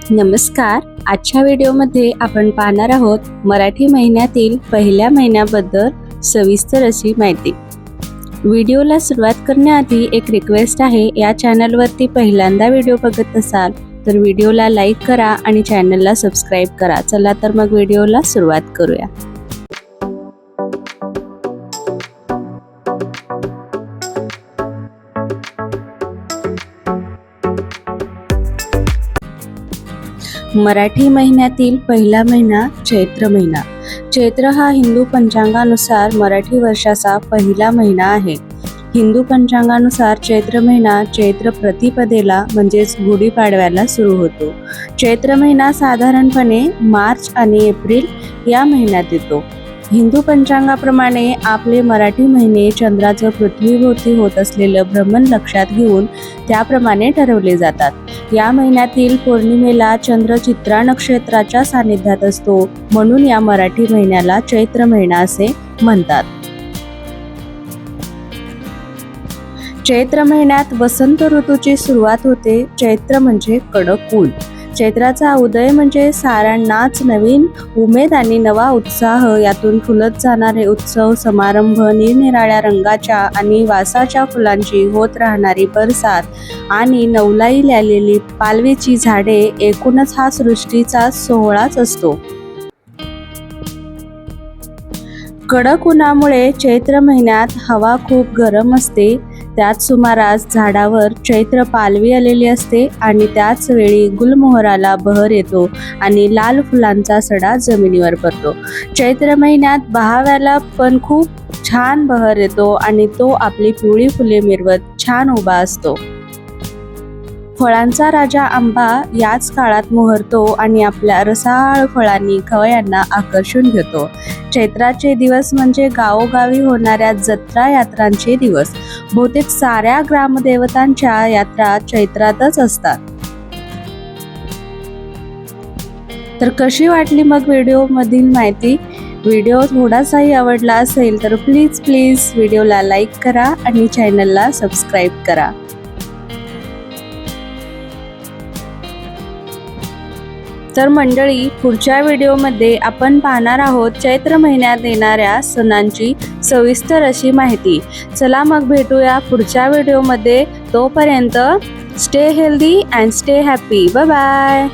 नमस्कार. आजच्या व्हिडिओमध्ये आपण पाहणार आहोत मराठी महिन्यातील पहिल्या महिन्याबद्दल सविस्तर अशी माहिती. व्हिडिओला सुरुवात करण्याआधी एक रिक्वेस्ट आहे, या चॅनलवरती पहिल्यांदा व्हिडिओ बघत असाल तर व्हिडिओला लाईक करा आणि चॅनलला सबस्क्राईब करा. चला तर मग व्हिडिओला सुरुवात करूया. मराठी महिन्यातील पहिला महिना चैत्र महिना. चैत्र हा हिंदू पंचांगानुसार मराठी वर्षाचा पहिला महिना आहे. हिंदू पंचांगानुसार चैत्र महिना चैत्र प्रतिपदेला म्हणजेच गुढीपाडव्याला सुरू होतो. चैत्र महिना साधारणपणे मार्च आणि एप्रिल या महिन्यात येतो. हिंदू पंचांगाप्रमाणे आपले मराठी महिने चंद्राचं पृथ्वीभोवती होत असलेलं भ्रमण लक्षात घेऊन त्याप्रमाणे ठरवले जातात. या महिन्यातील पौर्णिमेला चंद्र चित्रा नक्षत्राच्या सानिध्यात असतो, म्हणून या मराठी महिन्याला चैत्र महिना असे म्हणतात. चैत्र महिन्यात वसंत ऋतूची सुरुवात होते. चैत्र म्हणजे कडक ऊन. चैत्राचा उदय म्हणजे साऱ्यांनाच नवीन उमेद आणि नवा उत्साह, यातून फुलत जाणारे उत्सव समारंभ, निरनिराळ्या रंगाच्या आणि वासाच्या फुलांची होत राहणारी बरसात आणि नवलाई आलेली पालवीची झाडे, एकूणच हा सृष्टीचा सोहळाच असतो. कडक उन्हामुळे चैत्र महिन्यात हवा खूप गरम असते. त्याच सुमारास झाडावर चैत्र पालवी आलेली असते आणि त्याच वेळी गुलमोहराला बहर येतो आणि लाल फुलांचा सडा जमिनीवर पडतो. चैत्र महिन्यात बहाव्याला पण खूप छान बहर येतो आणि तो आपली पिवळी फुले मिरवत छान उभा असतो. फळांचा राजा आंबा याच काळात मोहरतो आणि आपल्या रसाळ फळांनी खवय्यांना आकर्षून घेतो. चैत्राचे दिवस म्हणजे गावोगावी होणाऱ्या जत्रा यात्रांचे दिवस. बहुतेक साऱ्या ग्रामदेवतांच्या यात्रा चैत्रातच असतात. तर कशी वाटली मग व्हिडिओ मधील माहिती? व्हिडिओ थोडासाही आवडला असेल तर प्लीज व्हिडिओला लाईक करा आणि चॅनलला सबस्क्राईब करा. तर मंडळी, पुढच्या व्हिडिओमध्ये आपण पाहणार आहोत चैत्र महिन्यात येणाऱ्या सणांची सविस्तर अशी माहिती. चला मग भेटूया पुढच्या व्हिडिओमध्ये. तोपर्यंत stay healthy and stay happy. Bye bye.